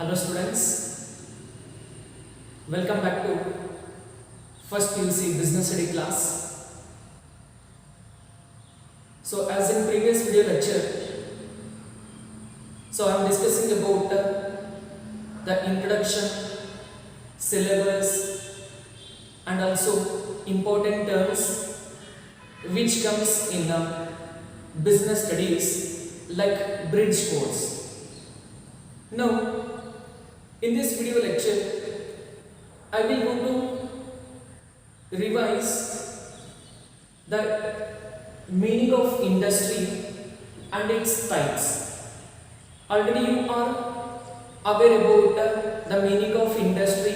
Hello students, welcome back to first PUC business study class. So as in previous video lecture, so I am discussing about the introduction, syllabus and also important terms which comes in business studies like bridge course. Now in this video lecture, I will go to revise the meaning of industry and its types. Already you are aware about the meaning of industry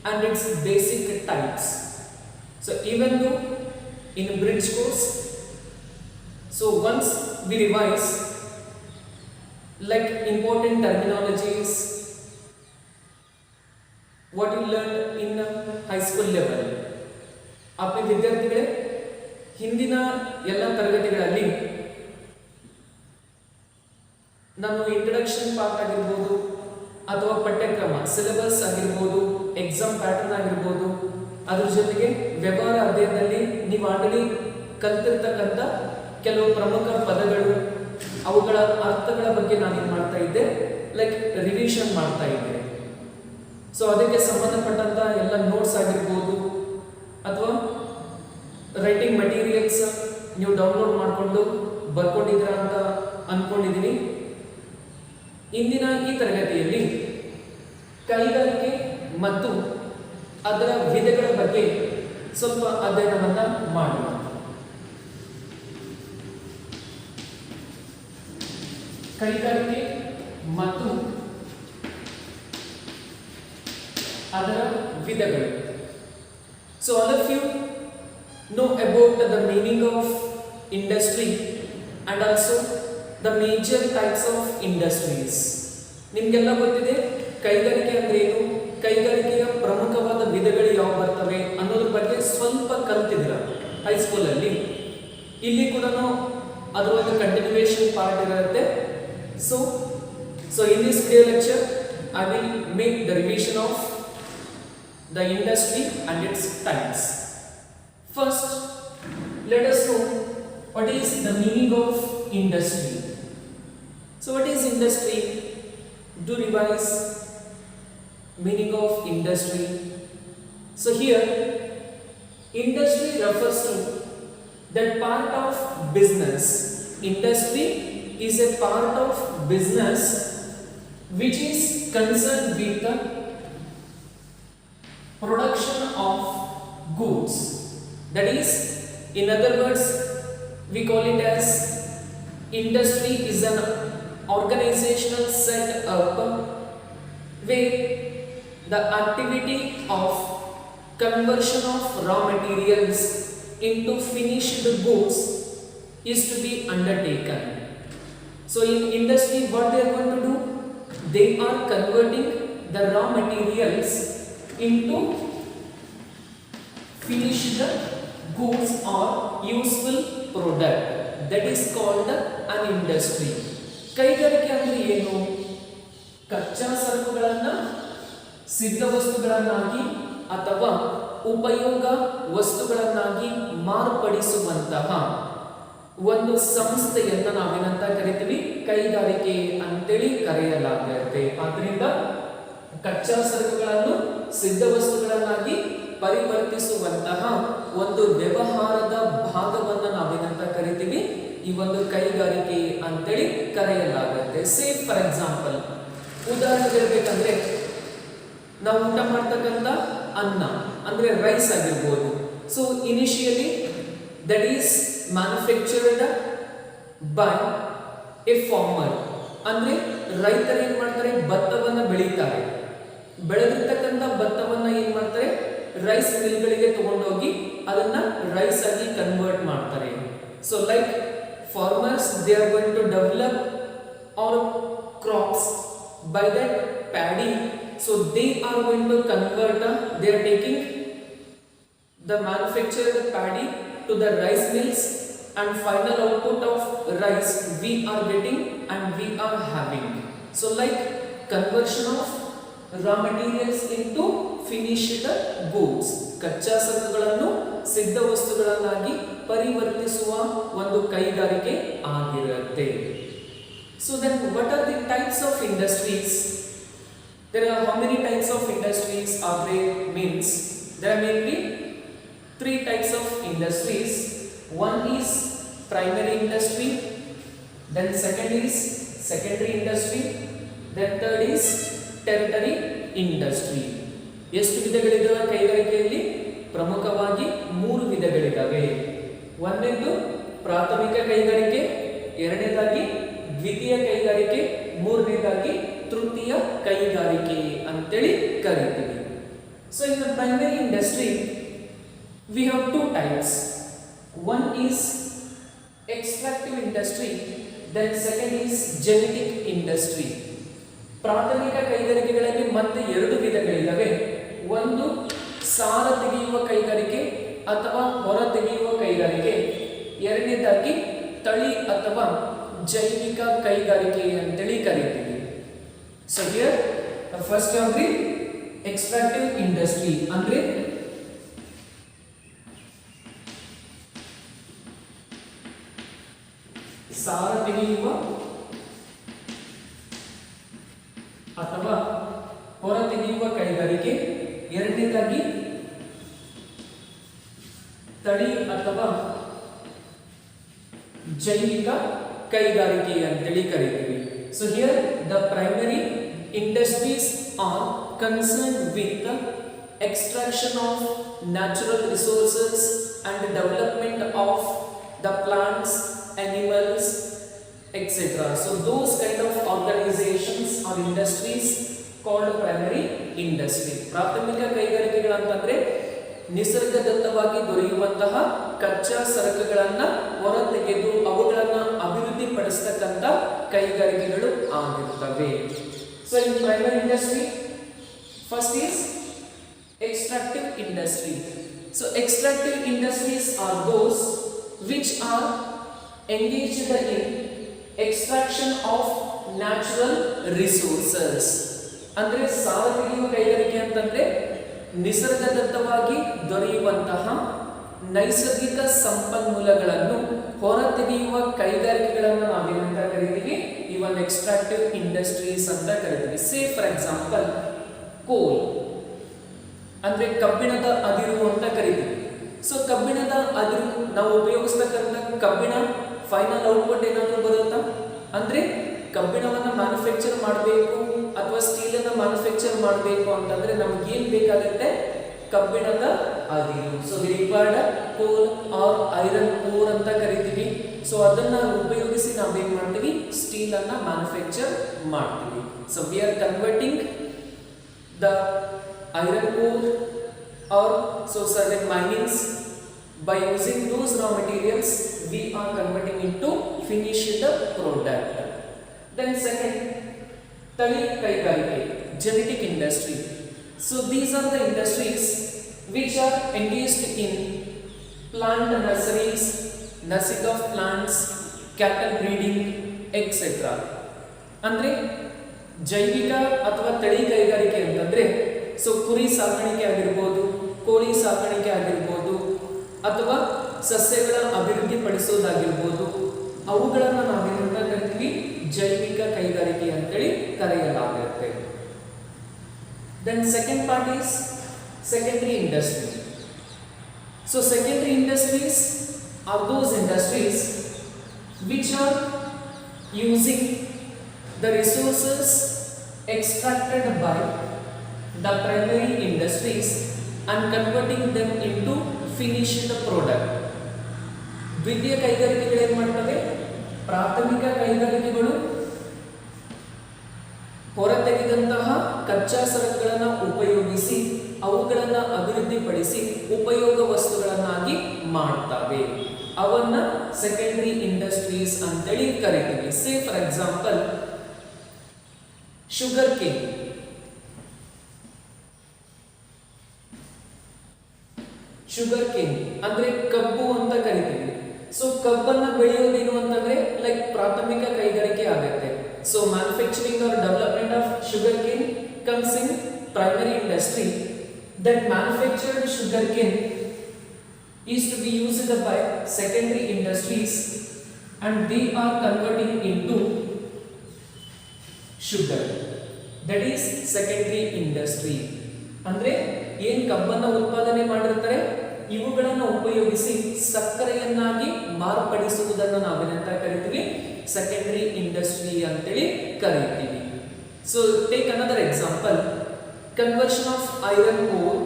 and its basic types. So even though in bridge course, so once we revise like important terminologies what you learned in high school level. आपने विद्याರ್ಥಿಗಳೇ ಹಿಂದಿನ ಎಲ್ಲ ತರಗತಿಗಳಲ್ಲಿ ನಾನು introduction part ಆಗಿರಬಹುದು ಅಥವಾ ಪಠ್ಯಕ್ರಮ syllabus ಆಗಿರಬಹುದು exam pattern ಆಗಿರಬಹುದು ಅದರ ಜೊತೆಗೆ ವ್ಯವಹಾರ ಅಧ್ಯಯನದಲ್ಲಿ ನೀವು ಆಲ್ರೆಡಿ ಕಲಿತಿರತಕ್ಕಂತ ಕೆಲವು ಪ್ರಮುಖ ಪದಗಳು ಅವುಗಳ ಅರ್ಥಗಳ ಬಗ್ಗೆ ನಾನು ಏನು ಮಾಡ್ತಾ ಇದ್ದೆ ಲೈಕ್ ರಿವಿಷನ್ ಮಾಡ್ತಾ ಇದ್ದೆ. ಸೊ ಅದಕ್ಕೆ ಸಂಬಂಧಪಟ್ಟಂತ ಎಲ್ಲ ನೋಟ್ಸ್ ಆಗಿರ್ಬೋದು ಅಥವಾ ರೈಟಿಂಗ್ ಮೆಟೀರಿಯಲ್ಸ್ ನೀವು ಡೌನ್ಲೋಡ್ ಮಾಡಿಕೊಂಡು ಬರ್ಕೊಂಡಿದ್ದೀರಾ ಅಂತ ಅನ್ಕೊಂಡಿದ್ದೀನಿ. ಇಂದಿನ ಈ ತರಗತಿಯಲ್ಲಿ ಕೈಗಾರಿಕೆ ಮತ್ತು ಅದರ ವಿಧಗಳ ಬಗ್ಗೆ ಸ್ವಲ್ಪ ಅಧ್ಯಯನವನ್ನ ಮಾಡೋಣ. ಕೈಗಾರಿಕೆ ಮತ್ತು ಅದರ ವಿಧಗಳು. So all of you know about the meaning of industry and also the major types of industries. ನಿಮಗೆಲ್ಲ ಗೊತ್ತಿದೆ ಕೈಗಾರಿಕೆ ಅಂದ್ರೆ ಏನು, ಕೈಗಾರಿಕೆಯ ಪ್ರಮುಖವಾದ ವಿಧಗಳು ಯಾವ ಬರ್ತವೆ ಅನ್ನೋದ್ರ ಬಗ್ಗೆ ಸ್ವಲ್ಪ ಕಲ್ತಿದ್ದೀರಾ ಹೈಸ್ಕೂಲಲ್ಲಿ. ಇಲ್ಲಿ ಕೂಡ ಅದರ ಒಂದು ಕಂಟಿನ್ಯೂಯೇಷನ್ ಪಾರ್ಟ್ ಇರುತ್ತೆ. So in this video lecture I will make the revision of the industry and its types. First, let us know what is the meaning of industry. So what is industry? Do revise meaning of industry. So here industry refers to that part of business. Industry is a part of business which is concerned with the production of goods. That is, in other words, we call it as industry is an organizational set up where the activity of conversion of raw materials into finished goods is to be undertaken. So in industry what they are going to do? They are converting the raw materials into finished goods or useful product. That is called an industry. ಕೈಗಾರಿಕೆ ಅಂದ್ರೆ ಏನು? ಕಚ್ಚಾ ಸರಕುಗಳನ್ನು ಸಿದ್ಧ ವಸ್ತುಗಳನ್ನಾಗಿ ಅಥವಾ ಉಪಯೋಗ ವಸ್ತುಗಳನ್ನಾಗಿ ಮಾರ್ಪಡಿಸುವಂತಹ ಒಂದು ಸಂಸ್ಥೆಯನ್ನ ನಾವೇನಂತ ಕರಿತೀವಿ? ಕೈಗಾರಿಕೆ ಅಂತೇಳಿ ಕರೆಯಲಾಗುತ್ತೆ. ಆದ್ದರಿಂದ ಕಚ್ಚಾ ಸರಕುಗಳನ್ನು ಸಿದ್ಧ ವಸ್ತುಗಳನ್ನಾಗಿ ಪರಿವರ್ತಿಸುವಂತಹ ಒಂದು ವ್ಯವಹಾರದ ಭಾಗವನ್ನು ನಾವೇನಂತ ಕರಿತೀವಿ? ಈ ಒಂದು ಕೈಗಾರಿಕೆ ಅಂತೇಳಿ ಕರೆಯಲಾಗುತ್ತೆ. ಸೇ ಫಾರ್ ಎಕ್ಸಾಂಪಲ್, ಉದಾಹರಣೆ ಹೇಳ್ಬೇಕಂದ್ರೆ ನಾವು ಊಟ ಮಾಡ್ತಕ್ಕಂಥ ಅನ್ನ ಅಂದ್ರೆ ರೈಸ್ ಆಗಿರ್ಬೋದು. So initially that is manufactured by A farmer. ಅಂದ್ರೆ ರೈತರು ಏನ್ ಮಾಡ್ತಾರೆ? ಭತ್ತವನ್ನ ಬೆಳೀತಾರೆ. ಬೆಳೆದಿರ್ತಕ್ಕಂಥ ಭತ್ತವನ್ನ ಏನ್ ಮಾಡ್ತಾರೆ? ರೈಸ್ ಮಿಲ್ಗಳಿಗೆ ತಗೊಂಡೋಗಿ ಅದನ್ನ ರೈಸ್ ಆಗಿ ಕನ್ವರ್ಟ್ ಮಾಡ್ತಾರೆ. So like farmers, they are going to develop or crops by that paddy. So they are going to convert, they are taking the manufactured paddy to the rice mills and final output of rice we are getting and we are having. So like conversion of raw materials into finished goods, ಕಚ್ಚಾ ಸರಕುಗಳನ್ನು ಸಿದ್ಧ ವಸ್ತುಗಳನ್ನಾಗಿ ಪರಿವರ್ತಿಸುವ ಒಂದು ಕೈಗಾರಿಕೆ ಆಗಿರುತ್ತೆ. So then what are the types of industries? There are how many types of industries are there? Means there are mainly three types of industries. One is primary industry, then second is secondary industry, then third is tertiary industry. ಎಷ್ಟು ವಿಧಗಳಿದ್ದಾವೆ ಕೈಗಾರಿಕೆಯಲ್ಲಿ? ಪ್ರಮುಖವಾಗಿ 3 ವಿಧಗಳಿದ್ದಾವೆ. ಒಂದನೇದು ಪ್ರಾಥಮಿಕ ಕೈಗಾರಿಕೆ, ಎರಡನೇದಾಗಿ ದ್ವಿತೀಯ ಕೈಗಾರಿಕೆ, ಮೂರನೇದಾಗಿ ತೃತೀಯ ಕೈಗಾರಿಕೆ ಅಂತೇಳಿ ಕರೀತೀವಿ. So in the primary industry we have two types. One is extractive industry, then second is genetic industry. ಪ್ರಾಥಮಿಕ ಕೈಗಾರಿಕೆಗಳಲ್ಲಿ ಮತ್ತೆ 2 ವಿಧಗಳಿವೆ. ಒಂದು ಸಾರ ತೆಗೆಯುವ ಕೈಗಾರಿಕೆ ಅಥವಾ ಹೊರ ತೆಗೆಯುವ ಕೈಗಾರಿಕೆ, ಎರಡನೇದಾಗಿ ತಳಿ ಅಥವಾ ಜೈವಿಕ ಕೈಗಾರಿಕೆ ಅಂತೇಳಿ ಕರೀತೀವಿ. So here the first one is extractive industry. ಅಂದ್ರೆ ಸಾರ ತೆಗೆಯುವ ಅಥವಾ ಹೊರ ತೆಗೆಯುವ ಕೈಗಾರಿಕೆ, ಎರಡನೇದಾಗಿ ತಳಿ ಅಥವಾ ಜೈವಿಕ ಕೈಗಾರಿಕೆ ಅಂತೇಳಿ ಕರೀತೀವಿ. So here the primary industries are concerned with the extraction of natural resources and development of the plants, animals, etc. So those kind of organizations or industries called primary industry. ಪ್ರಾಥಮಿಕ ಕೈಗಾರಿಕೆಗಳಂತಂದ್ರೆ ನಿಸರ್ಗದತ್ತವಾಗಿ ದೊರೆಯುವಂತಹ ಕಚ್ಚಾ ಸರಕುಗಳನ್ನ ಹೊರತೆಗೆದು ಅವುಗಳನ್ನ ಅಭಿವೃದ್ಧಿಪಡಿಸತಕ್ಕಂತ ಕೈಗಾರಿಕೆಗಳು ಆಗಿರುತ್ತವೆ. So in primary industry, first is extractive industry. So extractive industries are those which are engaged in extraction of natural resources. ಅಂದ್ರೆ ಸಾರ ತೆಗೆಯುವ ಕೈಗಾರಿಕೆ ಅಂತಂದ್ರೆ ನಿಸರ್ಗದತ್ತವಾಗಿ ದೊರೆಯುವಂತಹ ನೈಸರ್ಗಿಕ ಸಂಪನ್ಮೂಲಗಳನ್ನು ಹೊರತೆಗೆಯುವ ಕೈಗಾರಿಕೆಗಳನ್ನು ನಾವೇನಂತ ಕರಿತೀವಿ? ಇವನ್ ಎಕ್ಸ್ಟ್ರಾಕ್ಟಿವ್ ಇಂಡಸ್ಟ್ರೀಸ್ ಅಂತ ಕರಿತೀವಿ. ಸೇ ಫಾರ್ ಎಕ್ಸಾಂಪಲ್ ಕೋಲ್ ಅಂದ್ರೆ ಕಬ್ಬಿಣದ ಅದಿರು ಅಂತ ಕರಿತೀವಿ. ಸೊ ಕಬ್ಬಿಣದ ಅದಿರು ನಾವು ಉಪಯೋಗಿಸ್ತಕ್ಕಂಥ ಕಬ್ಬಿಣ ಫೈನಲ್ ಔಟ್ಪುಟ್ ಏನಾದರೂ ಬರುತ್ತಾ? ಅಂದ್ರೆ ಕಬ್ಬಿಣವನ್ನು ಮ್ಯಾನುಫ್ಯಾಕ್ಚರ್ ಮಾಡಬೇಕು ಅಥವಾ ಸ್ಟೀಲನ್ನು ಮ್ಯಾನುಫ್ಯಾಕ್ಚರ್ ಮಾಡಬೇಕು ಅಂತಂದ್ರೆ ನಮ್ಗೆ ಏನ್ ಬೇಕಾಗುತ್ತೆ? ಕಬ್ಬಿಣದ ಅದಿರು. ಸೊ ವಿ ರಿಕ್ವೈರ್ಡ್ ಕೋಲ್ ಆರ್ ಐರನ್ ಓರ್ ಅಂತ ಕರಿತೀವಿ. ಸೊ ಅದನ್ನ ಉಪಯೋಗಿಸಿ ನಾವೇನ್ ಮಾಡ್ತೀವಿ? ಸ್ಟೀಲ್ ಅನ್ನ ಮ್ಯಾನುಫ್ಯಾಕ್ಚರ್ ಮಾಡ್ತೀವಿ. So we R converting the iron ore or so certain minings by using those raw materials we are converting into finished product. Then second, tali kaigarike, genetic industry. So these are the industries which are engaged in plant nurseries, nursing of plants, cattle breeding, etc. ಅಂದ್ರೆ ಜೈವಿಕ ಅಥವಾ ತಳಿ ಕೈಗಾರಿಕೆ ಅಂತಂದ್ರೆ so ಕುರಿ ಸಾಕಾಣಿಕೆ ಆಗಿರ್ಬೋದು, ಕೋಳಿ ಸಾಕಾಣಿಕೆ ಆಗಿರ್ಬೋದು, ಅಥವಾ ಸಸ್ಯಗಳ ಅಭಿವೃದ್ಧಿ ಪಡಿಸೋದಾಗಿರ್ಬೋದು, ಅವುಗಳನ್ನು ನಾವೇನಂತ ಕರಿತೀವಿ? ಜೈವಿಕ ಕೈಗಾರಿಕೆ ಅಂತೇಳಿ ಕರೆಯಲಾಗುತ್ತೆ. Then second part is secondary industry. So secondary industries are those industries which are using the resources extracted by the primary industries and converting them into finished product. ದ್ವಿತೀಯ ಕೈಗಾರಿಕೆಗಳು ಏನು ಮಾಡ್ತವೆ? ಪ್ರಾಥಮಿಕ ಕೈಗಾರಿಕೆಗಳು ಹೊರತೆಗೆದಂತಹ ಕಚ್ಚಾ ಸರಕುಗಳನ್ನು ಉಪಯೋಗಿಸಿ ಅವುಗಳನ್ನು ಅಭಿವೃದ್ಧಿಪಡಿಸಿ ಉಪಯೋಗ ವಸ್ತುಗಳನ್ನಾಗಿ ಮಾಡ್ತವೆ. ಅವನ್ನ ಸೆಕೆಂಡರಿ ಇಂಡಸ್ಟ್ರೀಸ್ ಅಂತೇಳಿ ಕರಿತೀವಿ. ಸೇ for example sugar cane. Sugar cane ಅಂದ್ರೆ ಕಬ್ಬು ಅಂತ ಕರಿತೀವಿ. ಸೊ ಕಬ್ಬನ್ನ ಬೆಳೆಯೋದೇನು ಅಂತಂದ್ರೆ ಲೈಕ್ ಪ್ರಾಥಮಿಕ ಕೈಗಾರಿಕೆ ಆಗುತ್ತೆ. So manufacturing or development of sugar comes in primary industry, that manufactured sugarcane is to be used by secondary industries and they are converting into sugar. That is secondary industry. ಅಂದ್ರೆ ಏನು ಕಬ್ಬನ್ನು ಉತ್ಪಾದನೆ ಮಾಡಿರ್ತಾರೆ ಇವುಗಳನ್ನು ಉಪಯೋಗಿಸಿ ಸಕ್ಕರೆಯನ್ನಾಗಿ ಮಾರ್ಪಡಿಸುವುದನ್ನು ನಾವೇನಂತ ಕರಿತೀವಿ, ಸೆಕೆಂಡರಿ ಇಂಡಸ್ಟ್ರಿ ಅಂತೇಳಿ ಕರೀತೀವಿ. So take another example, conversion of iron ore,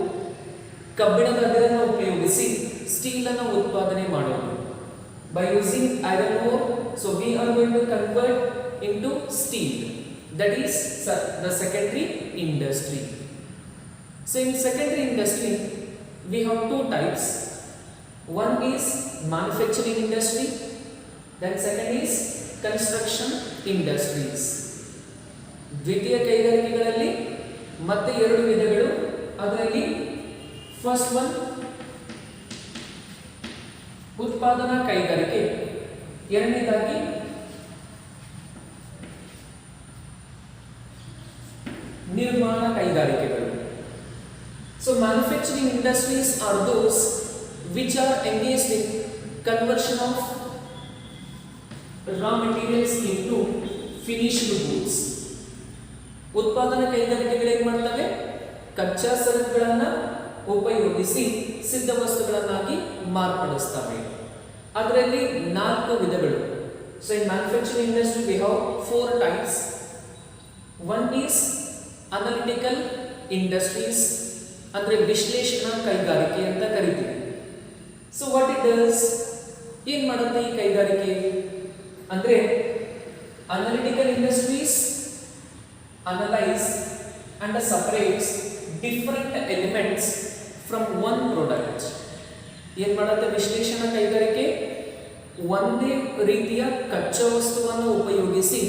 ಕಬ್ಬಿಣದ ಅದಿರನ್ನು ಉಪಯೋಗಿಸಿ ಸ್ಟೀಲ್ ಅನ್ನು ಉತ್ಪಾದನೆ ಮಾಡೋದು. By using iron ore, so we are going to convert into steel. That is the secondary industry. So in secondary industry we have two types. One is manufacturing industry, then second is construction industries. ದ್ವಿತೀಯ ಕೈಗಾರಿಕೆಗಳಲ್ಲಿ ಮತ್ತೆ ಎರಡು ವಿಧಗಳು. ಅದರಲ್ಲಿ first one ಉತ್ಪಾದನಾ ಕೈಗಾರಿಕೆ, ಎರಡನೇದಾಗಿ ನಿರ್ಮಾಣ ಕೈಗಾರಿಕೆಗಳು. So manufacturing industries are those which are engaged in conversion of raw materials into finished goods. ಉತ್ಪಾದನಾ ಕೈಗಾರಿಕೆಗಳು ಏನು ಮಾಡ್ತವೆ, ಕಚ್ಚಾ ಸರಕುಗಳನ್ನು ಉಪಯೋಗಿಸಿ ಸಿದ್ಧ ವಸ್ತುಗಳನ್ನಾಗಿ ಮಾರ್ಪಡಿಸ್ತವೆ. ಅದರಲ್ಲಿ 4 ವಿಧಗಳು. So in manufacturing industry we have 4 types. One is analytical industries, ಅಂದ್ರೆ ವಿಶ್ಲೇಷಣಾ ಕೈಗಾರಿಕೆ ಅಂತ ಕರಿತೀವಿ. ಸೊ ವಾಟ್ ಇಟ್ ಡಸ್, ಏನ್ ಮಾಡುತ್ತೆ ಈ ಕೈಗಾರಿಕೆ ಅಂದ್ರೆ, analytical industries analyse and separates different elements from one product. ಏನ್ ಮಾಡುತ್ತೆ ವಿಶ್ಲೇಷಣಾ ಕೈಗಾರಿಕೆ, ಒಂದೇ ರೀತಿಯ ಕಚ್ಚಾ ವಸ್ತುವನ್ನು ಉಪಯೋಗಿಸಿ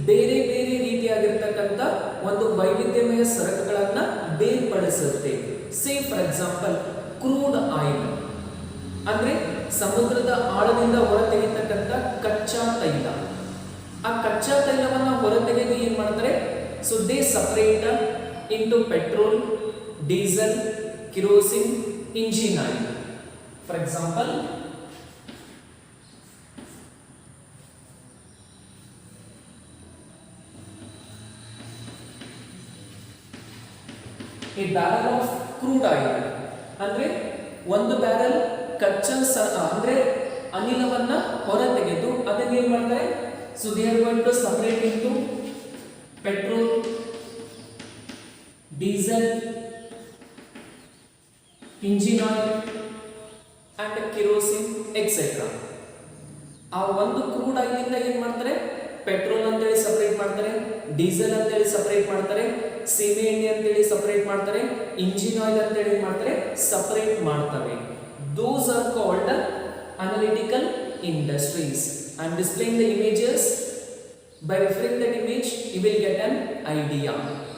ಬೇರೆ ಬೇರೆ ರೀತಿಯಾಗಿರ್ತಕ್ಕಂಥ ಒಂದು ವೈವಿಧ್ಯಮಯ ಸರಕುಗಳನ್ನು ಬೇರ್ಪಡಿಸುತ್ತೆ. Say for example crude oil ಅಂದ್ರೆ ಸಮುದ್ರದ ಆಳದಿಂದ ಹೊರತೆಗೆತಕ್ಕಂಥ ಕಚ್ಚಾ ತೈಲ. ಆ ಕಚ್ಚಾ ತೈಲವನ್ನು ಹೊರತೆಗೆದು ಏನ್ ಮಾಡ್ತಾರೆ, so they separate into petrol, diesel, kerosene, engine oil. For example a barrel of crude oil ಅಂದ್ರೆ ಒಂದು ಬ್ಯಾರಲ್ ಕಚ್ಚಾ ಅಂದ್ರೆ ಅನಿಲವನ್ನ ಹೊರತೆಗೆದು ಅದನ್ನ ಏನ್ ಮಾಡ್ತಾರೆ, so they are going to separate into petrol, diesel, engine oil and kerosene etcetera. ಆ ಒಂದು crude oil ಇಂದ ಏನ್ ಮಾಡ್ತಾರೆ, ಪೆಟ್ರೋಲ್ ಅಂತೇಳಿ ಸಪರೇಟ್ ಮಾಡ್ತಾರೆ, ಡೀಸೆಲ್ ಅಂತೇಳಿ ಸಪರೇಟ್ ಮಾಡ್ತಾರೆ, ಸೀಮೆ ಎಣ್ಣೆ ಅಂತೇಳಿ ಸಪರೇಟ್ ಮಾಡ್ತಾರೆ, ಇಂಜಿನ್ ಆಯಿಲ್ ಅಂತೇಳಿ ಮಾಡ್ತಾರೆ, ಸಪರೇಟ್ ಮಾಡ್ತವೆ. Those are called analytical industries. I am displaying the images. By referring that image you will get an idea.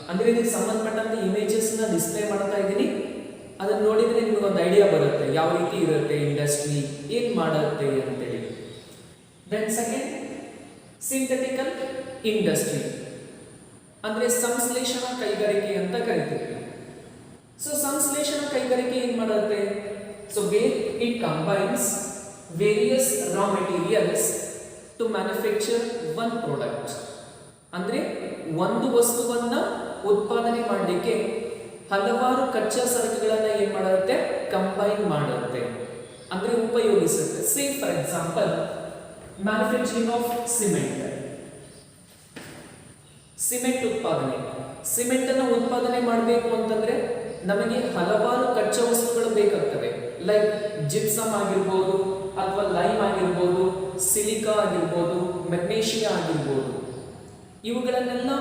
ಅಂದ್ರೆ ಇದಕ್ಕೆ ಸಂಬಂಧಪಟ್ಟಂತ ಇಮೇಜಸ್ ನ ಡಿಸ್ಪ್ಲೇ ಮಾಡ್ತಾ ಇದ್ದೀನಿ. ಅದನ್ನ ನೋಡಿದ್ರೆ ನಿಮಗೆ ಒಂದು ಐಡಿಯಾ ಬರುತ್ತೆ ಯಾವ ರೀತಿ ಇರುತ್ತೆ ಇಂಡಸ್ಟ್ರಿ, ಏನ್ ಮಾಡುತ್ತೆ ಅಂತೇಳಿ. ದೆನ್ ಸೆಕೆಂಡ್ ಸಿಂಥೆಟಿಕಲ್ ಇಂಡಸ್ಟ್ರಿ ಅಂದ್ರೆ ಸಂಶ್ಲೇಷಣಾ ಕೈಗಾರಿಕೆ ಅಂತ ಕರಿತೀವಿ. ಸೊ ಸಂಶ್ಲೇಷಣಾ ಕೈಗಾರಿಕೆ ಏನ್ ಮಾಡುತ್ತೆ, so where it combines various raw materials to manufacture one product. ಅಂದ್ರೆ ಒಂದು ವಸ್ತುವನ್ನ ಉತ್ಪಾದನೆ ಮಾಡಲಿಕ್ಕೆ ಹಲವಾರು ಕಚ್ಚಾ ಸರಕುಗಳನ್ನ ಏನ್ ಮಾಡುತ್ತೆ, ಕಂಬೈನ್ ಮಾಡುತ್ತೆ, ಅಂದ್ರೆ ಉಪಯೋಗಿಸುತ್ತೆ. Say for example manufacturing of cement. Cement ಉತ್ಪಾದನೆ, ಸಿಮೆಂಟ್ ಅನ್ನು ಉತ್ಪಾದನೆ ಮಾಡಬೇಕು ಅಂತಂದ್ರೆ ನಮಗೆ ಹಲವಾರು ಕಚ್ಚಾ ವಸ್ತುಗಳು ಬೇಕಾಗ್ತವೆ. ಲೈಕ್ ಜಿಪ್ಸಮ್ ಆಗಿರ್ಬೋದು, ಅಥವಾ ಲೈಮ್ ಆಗಿರ್ಬೋದು, ಸಿಲಿಕಾ ಆಗಿರ್ಬೋದು, ಮೆಗ್ನೀಷಿಯಾ ಆಗಿರ್ಬೋದು. ಇವುಗಳನ್ನೆಲ್ಲ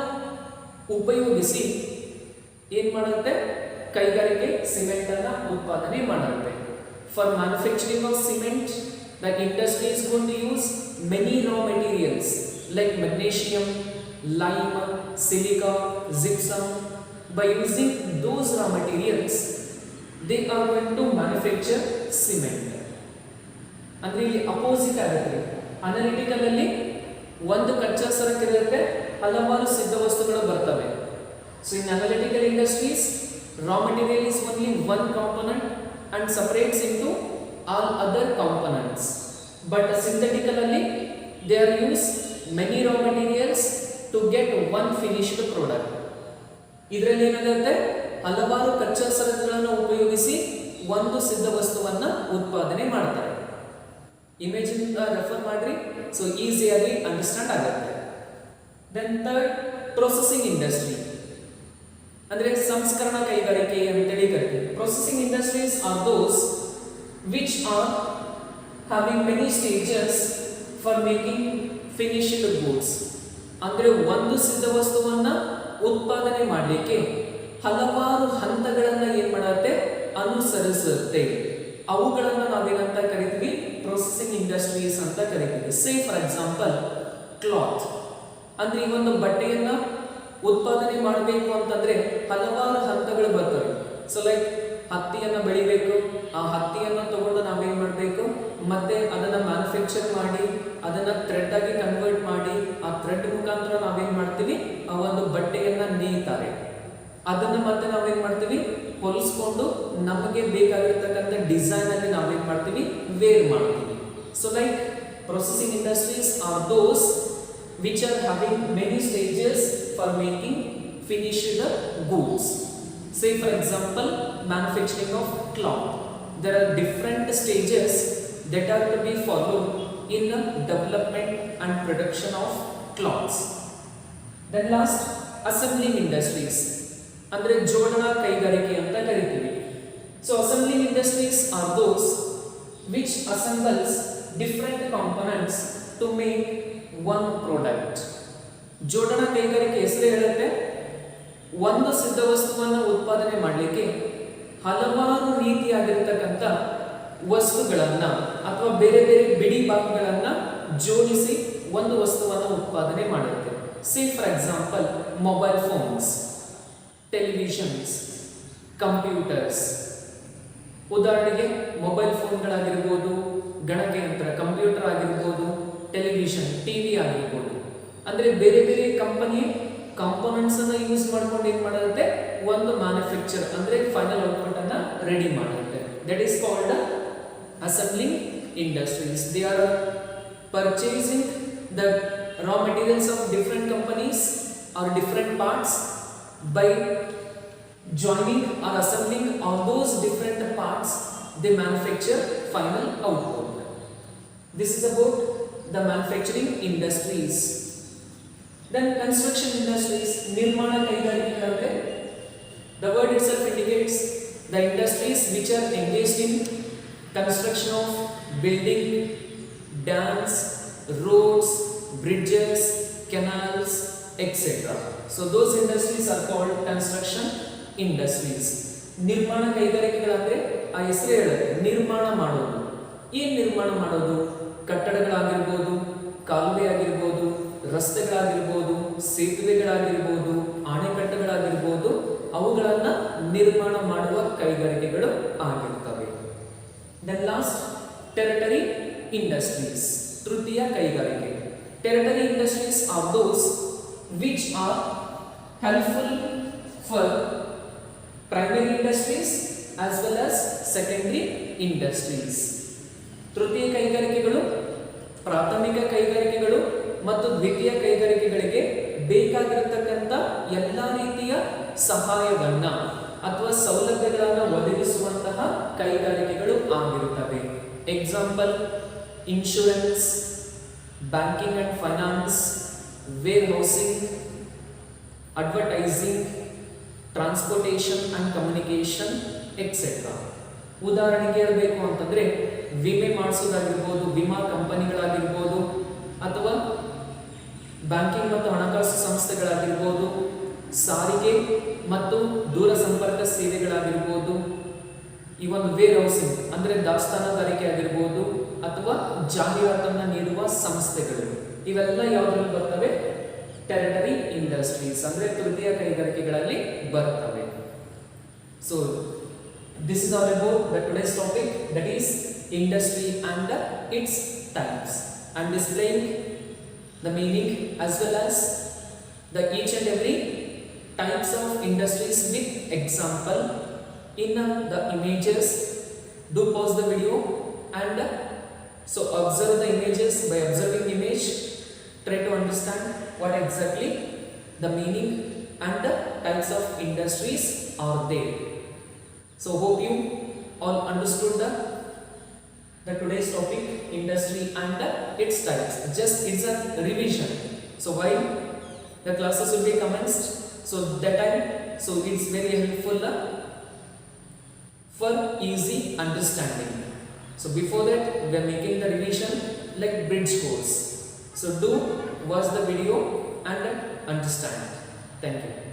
ಉಪಯೋಗಿಸಿ ಏನ್ ಮಾಡುತ್ತೆ, ಕೈಗಾರಿಕೆ ಸಿಮೆಂಟ್ ಅನ್ನ ಉತ್ಪಾದನೆ ಮಾಡುತ್ತೆ. For manufacturing of cement the industry is going to use many raw materials like magnesium, lime, silica, gypsum. By using those raw materials they are going to manufacture cement. ಅಂದ್ರೆ ಇಲ್ಲಿ ಅಪೋಸಿಟ್ ಆಗುತ್ತೆ. Analytical ಅಲ್ಲಿ ಒಂದು ಕಚ್ಚಾ ಸರಕು ಇರುತ್ತೆ, ಹಲವಾರು ಸಿದ್ಧ ವಸ್ತುಗಳು ಬರ್ತವೆ. So in analytical industries, raw material is only one component and separates into all other components. But synthetically, they are used many raw materials to get one finished product. ಇದರಲ್ಲಿ ಏನಾಗುತ್ತೆ, ಹಲವಾರು ಕಚ್ಚಾ ಸರಕುಗಳನ್ನು ಉಪಯೋಗಿಸಿ ಒಂದು ಸಿದ್ಧ ವಸ್ತುವನ್ನು ಉತ್ಪಾದನೆ ಮಾಡ್ತಾರೆ. ಇಮೇಜಿನ್ ರೆಫರ್ ಮಾಡ್ರಿ, ಸೊ ಈಸಿಯಾಗಿ ಅಂಡರ್ಸ್ಟ್ಯಾಂಡ್ ಆಗುತ್ತೆ. ದೆನ್ ಥರ್ಡ್, ಪ್ರೊಸೆಸಿಂಗ್ ಇಂಡಸ್ಟ್ರಿ ಅಂದ್ರೆ ಸಂಸ್ಕರಣಾ ಕೈಗಾರಿಕೆ ಅಂತೇಳಿ ಕರಿತೀವಿ. Processing industries are those which are having many stages for making finished goods. ಅಂದ್ರೆ ಒಂದು ಸಿದ್ಧ ವಸ್ತುವನ್ನ ಉತ್ಪಾದನೆ ಮಾಡಲಿಕ್ಕೆ ಹಲವಾರು ಹಂತಗಳನ್ನ ಏನ್ ಮಾಡುತ್ತೆ, ಅನುಸರಿಸುತ್ತೆ. ಅವುಗಳನ್ನ ನಾವೇನಂತ ಕರಿತೀವಿ, ಪ್ರೊಸೆಸಿಂಗ್ ಇಂಡಸ್ಟ್ರೀಸ್ ಅಂತ ಕರಿತೀವಿ. ಸೇ ಫಾರ್ ಎಕ್ಸಾಂಪಲ್ ಕ್ಲಾತ್, ಅಂದ್ರೆ ಈ ಒಂದು ಬಟ್ಟೆಯನ್ನ ಉತ್ಪಾದನೆ ಮಾಡಬೇಕು ಅಂತಂದ್ರೆ ಹಲವಾರು ಹಂತಗಳು ಬರ್ತವೆ. ಸೊ ಲೈಕ್ ಹತ್ತಿಯನ್ನ ಬೆಳಿಬೇಕು, ಆ ಹತ್ತಿಯನ್ನ ತಗೊಂಡು ನಾವೇನ್ ಮಾಡಬೇಕು, ಮತ್ತೆ ಅದನ್ನ ಮ್ಯಾನುಫ್ಯಾಕ್ಚರ್ ಮಾಡಿ ಅದನ್ನ ಥ್ರೆಡ್ ಆಗಿ ಕನ್ವರ್ಟ್ ಮಾಡಿ ಆ ಥ್ರೆಡ್ ಮುಖಾಂತರ ನಾವೇನ್ ಮಾಡ್ತೀವಿ, ಆ ಒಂದು ಬಟ್ಟೆಯನ್ನ ನೇಯ್ತಾರೆ. ಅದನ್ನ ಮತ್ತೆ ನಾವೇನ್ ಮಾಡ್ತೀವಿ, ಹೊಲಿಸ್ಕೊಂಡು ನಮಗೆ ಬೇಕಾಗಿರ್ತಕ್ಕಂಥ ಡಿಸೈನ್ ಅಲ್ಲಿ ನಾವೇನ್ ಮಾಡ್ತೀವಿ, ವೇರ್ ಮಾಡ್ತೀವಿ. So like processing industries are those which are having many stages for making finished goods. Say for example, manufacturing of cloth. There are different stages that are to be followed in the development and production of cloths. Then last, assembling industries. ಅಂದ್ರೆ ಜೋಡಣಾ ಕೈಗಾರಿಕೆ ಅಂತ ಕರಿತೀವಿ. So assembling industries are those which assembles different components to make one product. ಜೋಡಣಾ ಕೈಗಾರಿಕೆ ಹೆಸರು ಹೇಳುತ್ತೆ, ಒಂದು ಸಿದ್ಧ ವಸ್ತುವನ್ನು ಉತ್ಪಾದನೆ ಮಾಡಲಿಕ್ಕೆ ಹಲವಾರು ರೀತಿಯಾಗಿರ್ತಕ್ಕಂಥ ವಸ್ತುಗಳನ್ನ ಅಥವಾ ಬೇರೆ ಬೇರೆ ಬಿಡಿ ಭಾಗಗಳನ್ನ ಜೋಡಿಸಿ ಒಂದು ವಸ್ತುವನ್ನು ಉತ್ಪಾದನೆ ಮಾಡುತ್ತೆ. ಸೇ for example mobile phones, televisions, computers. ಉದಾಹರಣೆಗೆ ಮೊಬೈಲ್ ಫೋನ್ಗಳಾಗಿರ್ಬೋದು, ಗಣಕಯಂತ್ರ ಕಂಪ್ಯೂಟರ್ ಆಗಿರ್ಬೋದು, ಟೆಲಿವಿಷನ್ ಟಿವಿ ಆಗಿರ್ಬೋದು. ಅಂದ್ರೆ ಬೇರೆ ಬೇರೆ ಕಂಪನಿ ಕಾಂಪೋನೆಂಟ್ಸ್ ಅನ್ನ ಯೂಸ್ ಮಾಡ್ಕೊಂಡು ಏನ್ ಮಾಡುತ್ತೆ, ಒಂದು ಮ್ಯಾನುಫ್ಯಾಕ್ಚರ್ ಅಂದ್ರೆ ಫೈನಲ್ ಔಟ್ಪುಟ್ ಅನ್ನ ರೆಡಿ ಮಾಡುತ್ತೆ. That is called assembling industries. They are purchasing the raw materials of different companies are different parts by joining or assembling all those different parts, they manufacture final output. This is about the manufacturing industries. Then construction industries, nirmana kaigarikegalalle, the word itself indicates the industries which are engaged in construction of building, dams, roads, bridges, canals, etc. So those industries are called construction industries. ನಿರ್ಮಾಣ ಕೈಗಾರಿಕೆಗಳಂದ್ರೆ ಆ ಹೆಸರು ಹೇಳುತ್ತೆ, ನಿರ್ಮಾಣ ಮಾಡೋದು. ಏನ್ ನಿರ್ಮಾಣ ಮಾಡೋದು? ಕಟ್ಟಡಗಳಾಗಿರ್ಬೋದು, ಕಾಲುವೆ ಆಗಿರ್ಬೋದು, ರಸ್ತೆಗಳಾಗಿರ್ಬೋದು, ಸೇತುವೆಗಳಾಗಿರ್ಬೋದು, ಅಣೆಕಟ್ಟುಗಳಾಗಿರ್ಬೋದು, ಅವುಗಳನ್ನ ನಿರ್ಮಾಣ ಮಾಡುವ ಕೈಗಾರಿಕೆಗಳು ಆಗಿರ್ತವೆ. Then last, territory industries, ತೃತೀಯ ಕೈಗಾರಿಕೆ. Territory industries are those which are helpful for primary industries as well as secondary industries. ತೃತೀಯ ಕೈಗಾರಿಕೆಗಳು ಪ್ರಾಥಮಿಕ ಕೈಗಾರಿಕೆಗಳು ಮತ್ತು ದ್ವಿತೀಯ ಕೈಗಾರಿಕೆಗಳಿಗೆ ಬೇಕಾಗಿರತಕ್ಕಂಥ ಎಲ್ಲ ರೀತಿಯ ಸಹಾಯವನ್ನ ಅಥವಾ ಸೌಲಭ್ಯಗಳನ್ನು ಒದಗಿಸುವಂತಹ ಕೈಗಾರಿಕೆಗಳು ಆಗಿರುತ್ತವೆ. Example insurance, banking and finance, warehousing, advertising, transportation and communication, etc. ಉದಾಹರಣೆಗೆ ಹೇಳಬೇಕು ಅಂತಂದ್ರೆ ವಿಮೆ ಮಾಡಿಸೋದಾಗಿರ್ಬೋದು, ವಿಮಾ ಕಂಪನಿಗಳಾಗಿರ್ಬೋದು, ಅಥವಾ ಬ್ಯಾಂಕಿಂಗ್ ಮತ್ತು ಹಣಕಾಸು ಸಂಸ್ಥೆಗಳಾಗಿರ್ಬೋದು, ಸಾರಿಗೆ ಮತ್ತು ದೂರ ಸಂಪರ್ಕ ಸೇವೆಗಳಾಗಿರ್ಬೋದು, ಈ ಒಂದು ವೇರ್ ಹೌಸಿಂಗ್ ಅಂದ್ರೆ ದಾಸ್ತಾನುದಾರಿಕೆ ಆಗಿರ್ಬೋದು, ಅಥವಾ ಜಾಹೀರಾತನ್ನ ನೀಡುವ ಸಂಸ್ಥೆಗಳು, ಇವೆಲ್ಲ ಯಾವುದ್ರಲ್ಲಿ ಬರ್ತವೆ? ಟೆರಿಟರಿ ಇಂಡಸ್ಟ್ರೀಸ್ ಅಂದ್ರೆ ತೃತೀಯ ಕೈಗಾರಿಕೆಗಳಲ್ಲಿ ಬರ್ತವೆ. So this is all about the today's topic, that is industry and its types, and displaying the meaning as well as the each and every types of industries with example in the images. Do pause the video and so observe the images. By observing image, try to understand what exactly the meaning and the types of industries are there. So hope you all understood the today's topic, industry and its types. Just it's a revision. So while the classes will be commenced, so that time, so it's very helpful for easy understanding. So before that, we are making the revision like bridge course. So do watch the video and understand. Thank you.